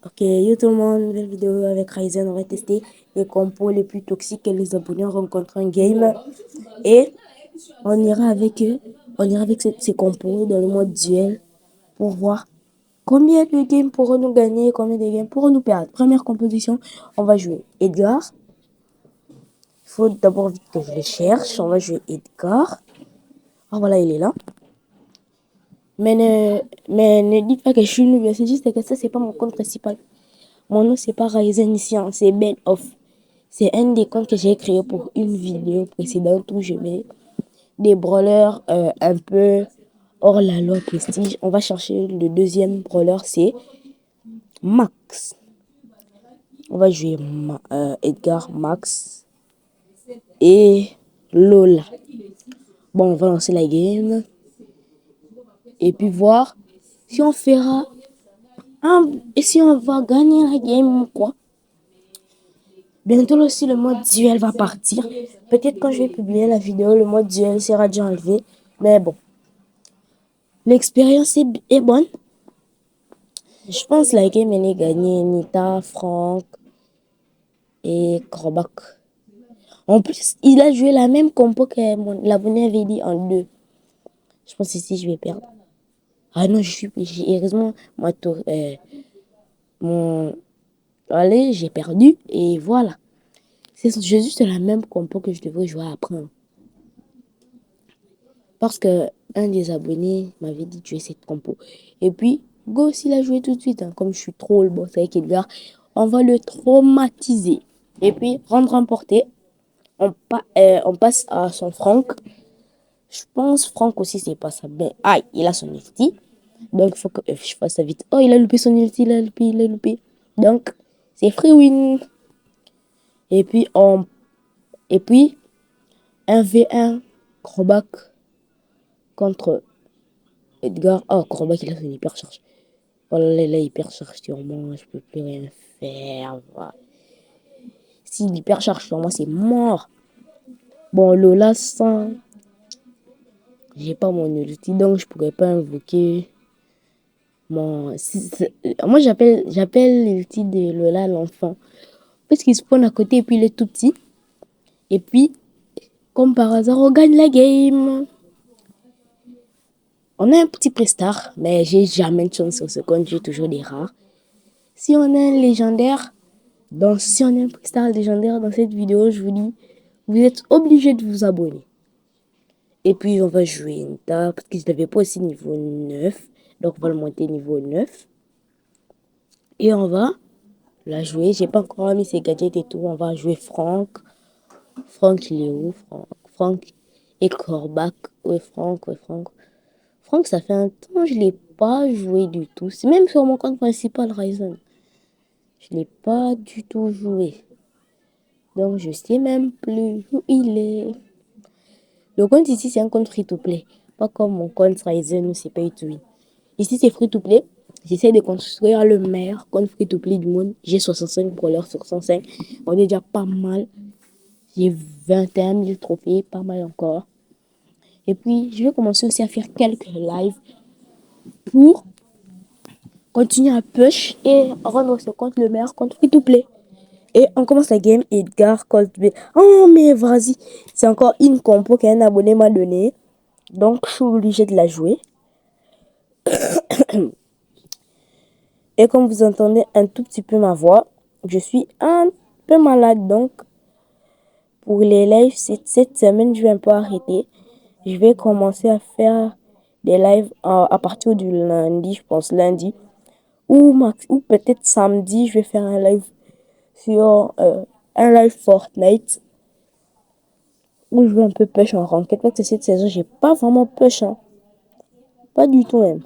Ok, yo tout le monde, nouvelle vidéo avec Ryzen. On va tester les compos les plus toxiques que les abonnés rencontrent en game. Et on ira avec eux, on ira avec ces compos dans le mode duel pour voir combien de games pourront-nous gagner, combien de games pourront-nous perdre. Première composition, on va jouer Edgar. Il faut d'abord vite que je le cherche. On va jouer Edgar. Ah voilà, il est là. Mais ne dites pas que je suis nul, c'est juste que ça, c'est pas mon compte principal. Mon nom, c'est pas Ryzen ici, hein, c'est Ben Off. C'est un des comptes que j'ai créé pour une vidéo précédente où je mets des brawlers un peu hors la loi prestige. On va chercher le deuxième brawler, c'est Max. On va jouer Edgar, Max et Lola. Bon, on va lancer la game et puis voir si on fera et si on va gagner la game ou quoi. Bientôt aussi, le mode duel va partir. Peut-être quand je vais publier la vidéo, le mode duel sera déjà enlevé. Mais bon, l'expérience est bonne. Je pense que la game elle est gagnée. Nita, Franck et Krobak. En plus, il a joué la même compo que l'abonné avait dit en deux. Je pense ici, je vais perdre. Ah non, heureusement, mon... Allez, j'ai perdu. Et voilà. C'est juste la même compo que je devrais jouer après. Parce que un des abonnés m'avait dit de jouer cette compo. Et puis, Go aussi l'a joué tout de suite. Hein. Comme je suis trop le boss avec Edgar, on va le traumatiser. Et puis, rendre emporté, on passe à son Franck. Je pense Franck aussi, c'est pas ça. Ben, aïe, il a son ulti. Donc, il faut que je fasse ça vite. Oh, il a loupé son ulti, il a loupé. Donc, c'est free win. Et puis, un v 1 Crobac contre Edgar. Oh, Crobac, il a son hyper charge. Oh là là, hyper charge sur moi, je peux plus rien faire. Voilà. S'il hyper charge sur moi, c'est mort. Bon, Lola, sans. J'ai pas mon ulti, donc je pourrais pas invoquer mon. Moi, j'appelle l'ulti de Lola l'enfant. Parce qu'il spawn à côté et puis il est tout petit. Et puis, comme par hasard, on gagne la game. On a un petit prestar, mais j'ai jamais de chance sur ce compte, j'ai toujours des rares. Si on a un légendaire, donc si on a un prestar légendaire dans cette vidéo, je vous dis, vous êtes obligé de vous abonner. Et puis, on va jouer une table, parce que je n'avais pas aussi niveau 9. Donc, on va le monter niveau 9. Et on va la jouer. J'ai pas encore mis ses gadgets et tout. On va jouer Franck. Franck, il est où, Franck? Franck et Corbac. Ouais, Franck, ouais, Franck. Franck, ça fait un temps, je ne l'ai pas joué du tout. C'est même sur mon compte principal, Ryzen. Je ne l'ai pas du tout joué. Donc, je sais même plus où il est. Le compte ici, c'est un compte free-to-play. Pas comme mon compte Ryzen où c'est pay-to-win. Ici, c'est free-to-play. J'essaie de construire le meilleur compte free-to-play du monde. J'ai 65 brawlers sur 105. On est déjà pas mal. J'ai 21 000 trophées, pas mal encore. Et puis, je vais commencer aussi à faire quelques lives pour continuer à push et rendre ce compte le meilleur compte free-to-play. Et on commence la game Edgar Colt B. Oh, mais vas-y. C'est encore une compo qu'un abonné m'a donnée. Donc, je suis obligée de la jouer. Et comme vous entendez un tout petit peu ma voix, je suis un peu malade. Donc, pour les lives, cette semaine, je vais un peu arrêter. Je vais commencer à faire des lives à partir du lundi, je pense, lundi. Ou peut-être samedi, je vais faire un live sur un live Fortnite. Où je vais un peu push en ranked. Parce que cette saison, j'ai pas vraiment push. Hein. Pas du tout même.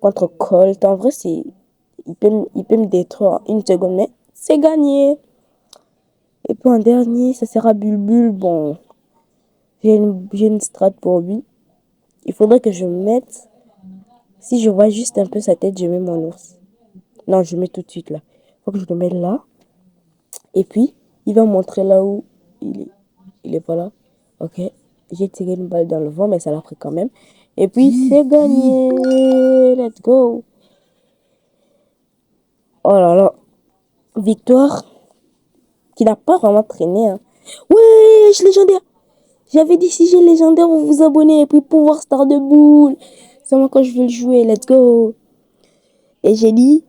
Contre Colt, en vrai, il peut me détruire en une seconde, mais c'est gagné. Et puis en dernier, ça sera Bulbul. Bon, j'ai une strat pour lui. Il faudrait que je mette. Si je vois juste un peu sa tête, je mets mon ours. Non, je mets tout de suite là. Faut que je le mette là. Et puis, il va montrer là où il est. Il est pas là. Ok. J'ai tiré une balle dans le vent, mais ça l'a pris quand même. Et puis, c'est gagné. Let's go. Oh là là. Victoire, qui n'a pas vraiment traîné. Hein. Wesh, légendaire. J'avais dit si j'ai légendaire, vous vous abonnez et puis pouvoir star de boule. C'est moi quand je veux le jouer, let's go. Et j'ai dit,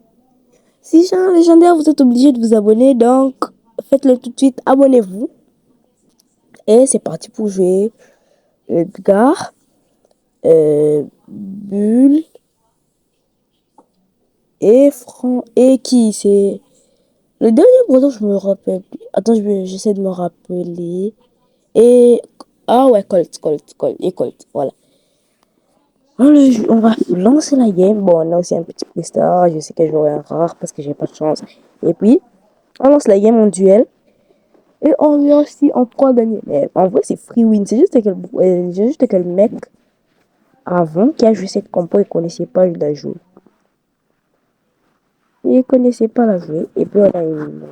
si j'ai un légendaire, vous êtes obligé de vous abonner, donc faites-le tout de suite, abonnez-vous. Et c'est parti pour jouer Edgar, Bulle et Franc. Et qui c'est le dernier breton, je me rappelle plus. Attends, j'essaie de me rappeler. Et ah ouais, Colt et Colt, voilà. On va lancer la game. Bon, on a aussi un petit freestyle. Je sais que j'aurai un rare parce que j'ai pas de chance. Et puis, on lance la game en duel. Et on verra si on pourra gagner. Mais en vrai, c'est free win. C'est juste que le mec, avant, qui a joué cette compo, il connaissait pas la jouer. Il connaissait pas la jouer. Et puis, on a une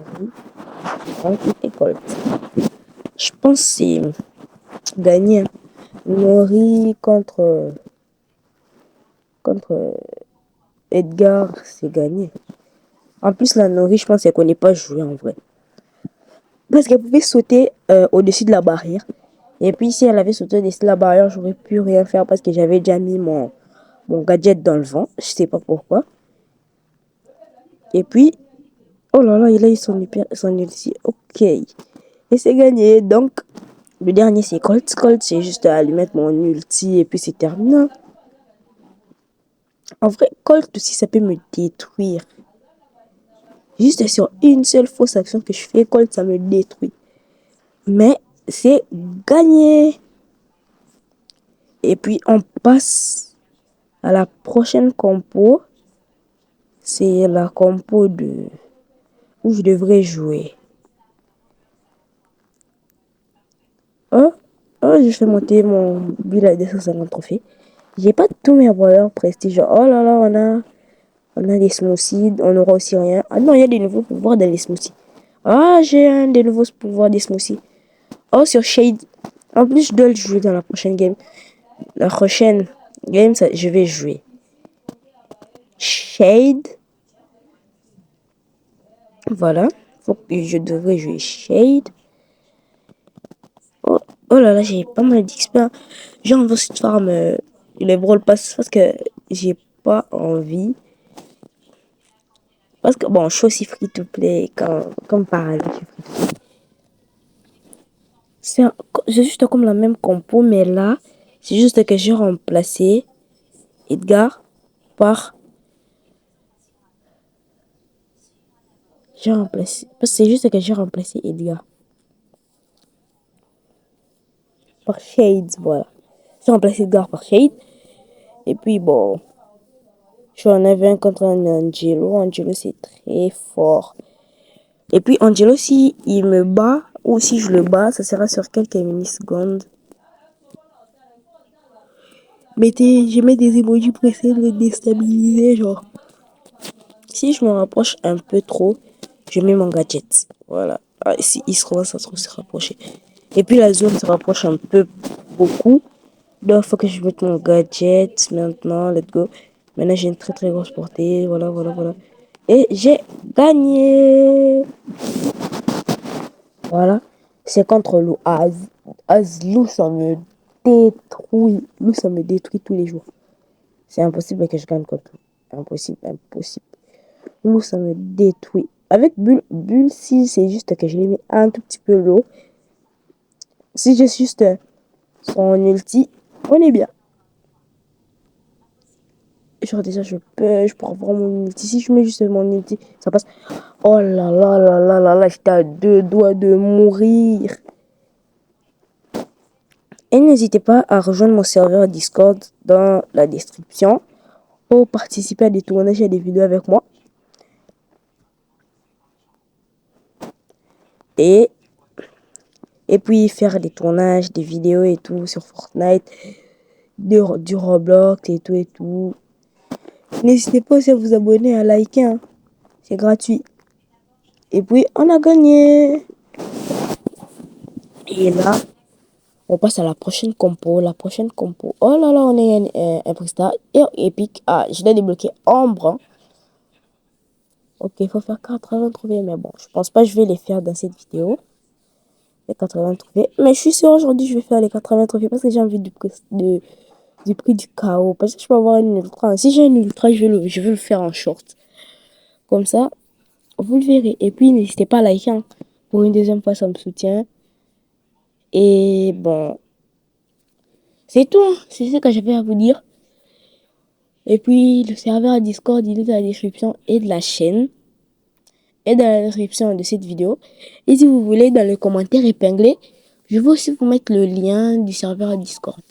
école. Je pense que c'est gagné. Nori contre Edgar, c'est gagné. En plus, la Nori, je pense qu'elle connaît pas jouer en vrai. Parce qu'elle pouvait sauter au-dessus de la barrière. Et puis, si elle avait sauté au-dessus de la barrière, j'aurais pu rien faire parce que j'avais déjà mis mon gadget dans le vent. Je sais pas pourquoi. Et puis, oh là là, il a eu son ulti. Ok. Et c'est gagné. Donc, le dernier, c'est Colt. Colt, c'est juste à lui mettre mon ulti et puis c'est terminé. En vrai, Colt aussi, ça peut me détruire. Juste sur une seule fausse action que je fais, Colt, ça me détruit. Mais c'est gagné. Et puis, on passe à la prochaine compo. C'est la compo où je devrais jouer. Oh, je fais monter mon build à 250 trophées. J'ai pas tous mes voleurs prestige. Oh là là, on a des smoothies. On aura aussi rien. Ah non, il y a des nouveaux pouvoirs dans les smoothies. Ah, j'ai un des nouveaux pouvoirs des smoothies. Oh, sur Shade. En plus, je dois le jouer dans la prochaine game. La prochaine game, je vais jouer Shade. Voilà. Je devrais jouer Shade. Oh, oh là là, j'ai pas mal d'XP. J'ai envie de farm les Brawl Pass parce que j'ai pas envie. Parce que bon, je suis aussi free to play comme par hasard. C'est juste comme la même compo, mais là, c'est juste que j'ai remplacé Edgar par. J'ai remplacé. Parce que c'est juste que j'ai remplacé Edgar par Shades, voilà. J'ai remplacé Edgar par Shade. Et puis bon, je suis en avais un contre un Angelo. Angelo, c'est très fort. Et puis Angelo, si il me bat ou si je le bats, ça sera sur quelques millisecondes. Je mets des emojis pour essayer de le déstabiliser, genre. Si je me rapproche un peu trop, je mets mon gadget. Voilà. Ah, si il se commence à trop se rapprocher. Et puis la zone se rapproche un peu beaucoup. Donc il faut que je mette mon gadget maintenant. Let's go. Maintenant j'ai une très très grosse portée. Voilà, voilà, voilà. Et j'ai gagné. Voilà. C'est contre Lou. Lou, ça me détruit. Lou, ça me détruit tous les jours. C'est impossible que je gagne contre Lou. Impossible, impossible. Lou, ça me détruit. Avec Bulle, si c'est juste que je l'ai mis un tout petit peu low. Si j'ai juste son ulti, on est bien. Genre déjà, je peux avoir mon ulti. Si je mets juste mon ulti, ça passe. Oh là là là là là là, j'étais à 2 doigts de mourir. Et n'hésitez pas à rejoindre mon serveur Discord dans la description pour participer à des tournages et des vidéos avec moi. Et puis faire des tournages, des vidéos et tout sur Fortnite, du Roblox et tout et tout. N'hésitez pas aussi à vous abonner, à liker, hein. C'est gratuit. Et puis on a gagné. Et là, on passe à la prochaine compo. La prochaine compo. Oh là là, on est un prestat épique. Ah, je dois débloquer Ombre. Ok, il faut faire 80 trophées, mais bon, je pense pas que je vais les faire dans cette vidéo. Les 80 trophées. Mais je suis sûre aujourd'hui, je vais faire les 80 trophées parce que j'ai envie du prix du chaos. Parce que je peux avoir une ultra. Si j'ai une ultra, je vais le faire en short. Comme ça, vous le verrez. Et puis, n'hésitez pas à liker, hein. Pour une deuxième fois, ça me soutient. Et bon, c'est tout, hein. C'est ce que j'avais à vous dire. Et puis, le serveur Discord, il est dans la description et de la chaîne. Et dans la description de cette vidéo. Et si vous voulez, dans le commentaire épinglé, je vais aussi vous mettre le lien du serveur Discord.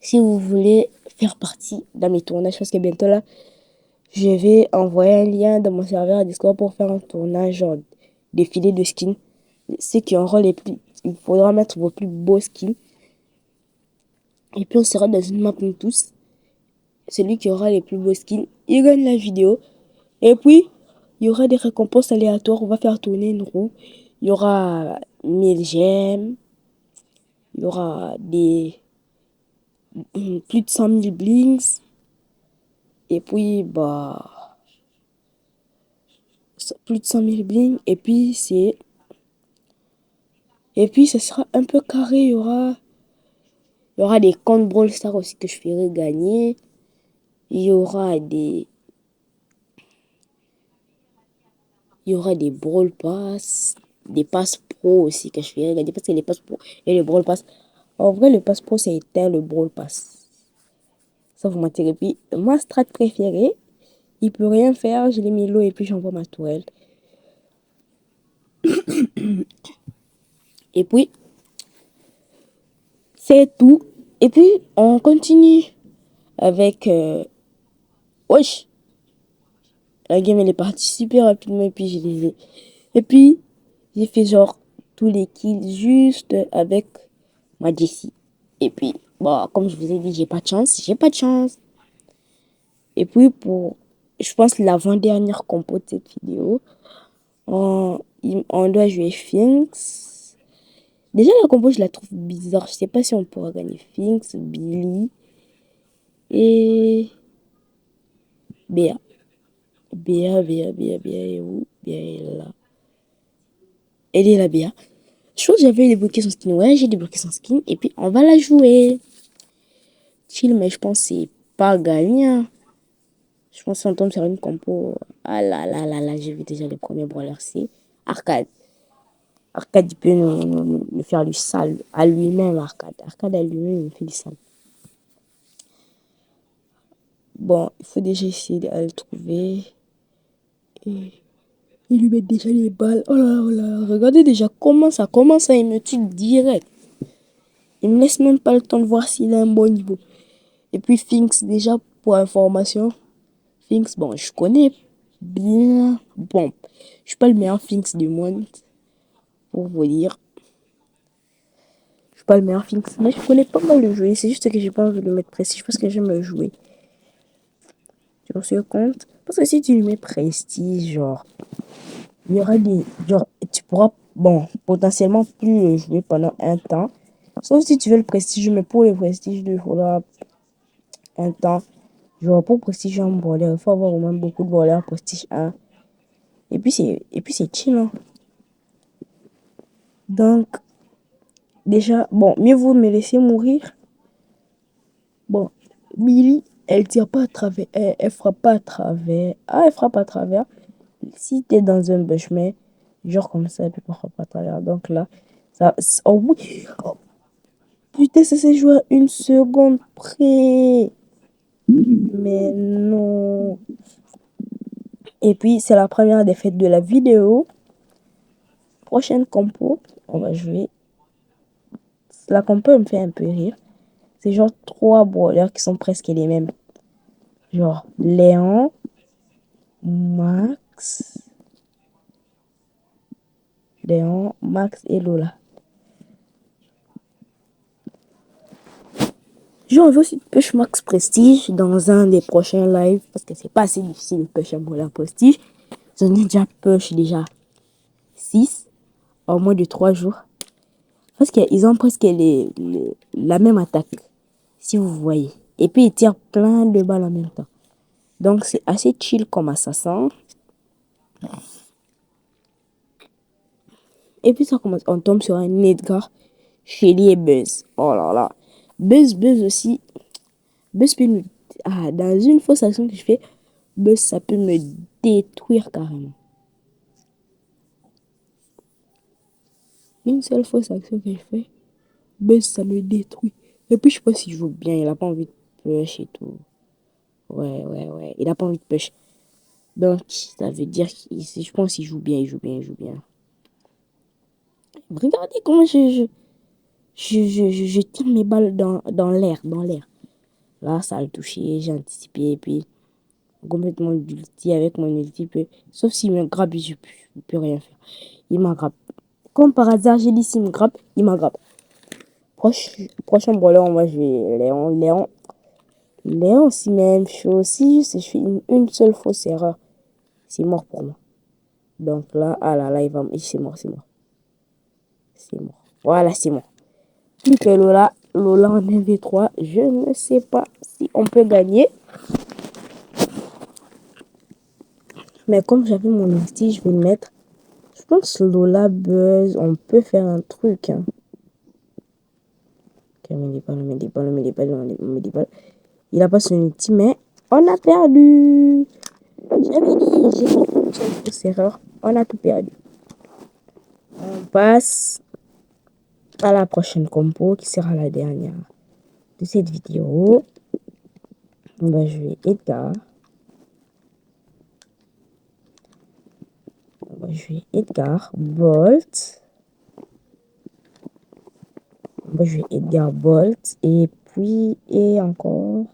Si vous voulez faire partie dans mes tournages, parce que bientôt là, je vais envoyer un lien dans mon serveur Discord pour faire un tournage, genre défilé de skins. Ceux qui auront les plus... Il faudra mettre vos plus beaux skins. Et puis on sera dans une map nous tous. Celui qui aura les plus beaux skins, il gagne la vidéo. Et puis, il y aura des récompenses aléatoires. On va faire tourner une roue. Il y aura 1000 gemmes. Il y aura plus de 100 000 blings. Et puis, bah, plus de 100 000 blings. Et puis, ce sera un peu carré. Il y aura des comptes Brawl Stars aussi que je ferai gagner. Il y aura des Brawl Pass, des Pass Pro aussi que je ferai gagner. Parce que les Pass Pro et les Brawl Pass. En vrai, le Pass Pro, c'est éteint le Brawl Pass. Ça vous mentir. Et puis, ma strat préférée, il peut rien faire. Je l'ai mis l'eau et puis j'envoie ma tourelle. Et puis, c'est tout. Et puis, on continue avec... Wesh, la game, elle est partie super rapidement et puis je les ai. Et puis, j'ai fait genre tous les kills juste avec ma Jessie. Et puis, bon, comme je vous ai dit, j'ai pas de chance. J'ai pas de chance. Et puis, je pense, l'avant-dernière compo de cette vidéo, on doit jouer Finks. Déjà, la compo, je la trouve bizarre. Je sais pas si on pourra gagner Finks, Billy et Béa. Béa est où? Béa est là. Elle est là, Béa. Je pense que j'avais débloqué son skin. Ouais, j'ai débloqué son skin. Et puis, on va la jouer. Chill, mais je pense que c'est pas gagnant. Je pense qu'on tombe sur une compo. Ah là là là là, j'ai vu déjà les premiers brawlers. C'est Arcade. Arcade, il peut nous faire du sale. À lui-même, Arcade. Arcade à lui-même, il me fait du sale. Bon, il faut déjà essayer de le trouver. Et lui mettre déjà les balles. Oh là, regardez déjà comment ça commence à me tue direct. Il me laisse même pas le temps de voir s'il a un bon niveau. Et puis Finks, déjà, pour information, Finks, bon, je connais bien. Bon, je suis pas le meilleur Finks du monde, pour vous dire. Je suis pas le meilleur Finks, mais je connais pas mal le jouer. C'est juste que j'ai pas envie de le mettre prestige parce que j'aime le jouer. Sur ce compte. Parce que si tu lui mets prestige, genre, il y aura des. Genre, tu pourras, bon, potentiellement plus le jouer pendant un temps. Sauf si tu veux le prestige, mais pour le prestige, il faudra un temps. Genre, pour prestige un brawler, il faut avoir au moins beaucoup de brawlers prestige 1. Et puis c'est chill, hein. Donc, déjà, bon, mieux vaut me laisser mourir. Bon, Billy, elle tire pas à travers, elle frappe pas à travers. Ah, elle frappe à travers. Si t'es dans un bushman, genre comme ça, elle peut pas frapper à travers. Donc là, oh oui, oh, putain, ça s'est joué à une seconde près. Mais non. Et puis, c'est la première défaite de la vidéo. Prochaine compo, on va jouer. La compo elle me fait un peu rire. C'est genre trois brawlers qui sont presque les mêmes. Genre Léon, Max, et Lola. Genre, on veut aussi push Max Prestige dans un des prochains lives parce que c'est pas assez difficile de push un brawler Prestige. J'en ai déjà push déjà 6 en moins de 3 jours. Parce qu'ils ont presque la même attaque, si vous voyez. Et puis ils tirent plein de balles en même temps. Donc c'est assez chill comme assassin. Et puis ça commence, on tombe sur un Edgar, Shelly et Buzz. Oh là là. Buzz aussi. Buzz peut nous... Ah, dans une fausse action que je fais, Buzz, ça peut me détruire carrément. Une seule fausse action que je fais, Buzz, ça me détruit. Et puis je sais pas s'il joue bien, il a pas envie de push et tout. Ouais. Il a pas envie de push. Donc, ça veut dire je pense qu'il joue bien, il joue bien. Regardez comment je tire mes balles dans l'air. Là, ça a le touché, j'ai anticipé, et puis complètement d'ulti avec mon ulti. Sauf s'il me grappe, je peux rien faire. Il m'aggrappe. Comme par hasard, j'ai dit s'il me grappe, il m'aggrappe. Prochain brawler, moi je vais Léon, c'est même chose. Si je fais une seule fausse erreur, c'est mort pour moi. Donc là, ah là là, c'est mort. C'est mort. Voilà, c'est mort. Plus que Lola en MV3, je ne sais pas si on peut gagner. Mais comme j'avais mon ulti, je vais le mettre. Je pense Lola Buzz, on peut faire un truc. Hein. Ok, me dit pas. Il a pas son ulti, mais on a perdu. J'avais dit, j'ai fait une seule fausse erreur. On a tout perdu. On passe à la prochaine compo qui sera la dernière de cette vidéo. On va jouer Edgar. On va jouer Edgar, Bolt. On va jouer Edgar, Bolt. Et puis, et encore.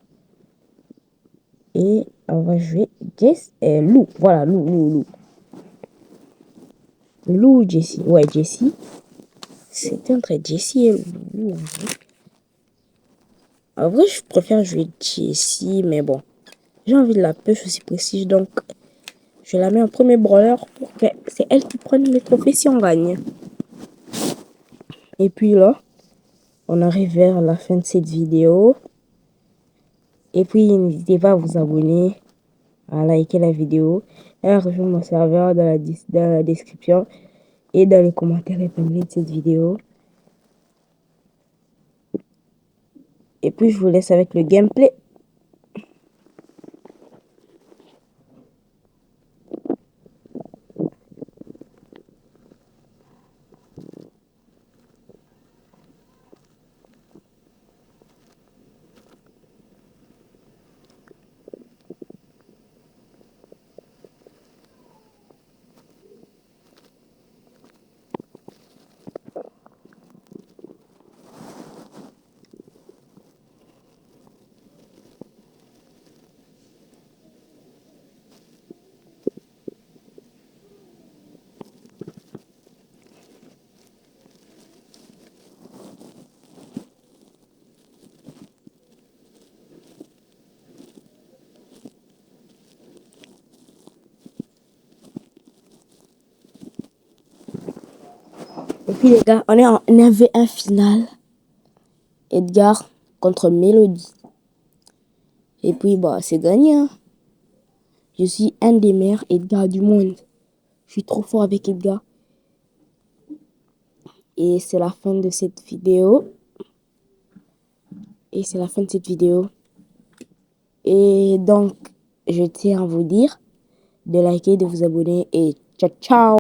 Et on va jouer Jess et Lou. Voilà, Lou. Lou ou Jessie. Ouais, Jessie. C'est entre Jessie et Lou. En vrai, je préfère jouer Jessie, mais bon. J'ai envie de la push aussi prestige, donc je la mets en premier brawler pour que c'est elle qui prenne les trophées si on gagne. Et puis là, on arrive vers la fin de cette vidéo. Et puis, n'hésitez pas à vous abonner, à liker la vidéo et à rejoindre mon serveur dans la description et dans les commentaires épinglés de cette vidéo. Et puis, je vous laisse avec le gameplay. Et puis, les gars, on avait un final. Edgar contre Mélodie. Et puis, bah, c'est gagné. Hein. Je suis un des meilleurs Edgar du monde. Je suis trop fort avec Edgar. Et c'est la fin de cette vidéo. Et donc, je tiens à vous dire de liker, de vous abonner et ciao ciao.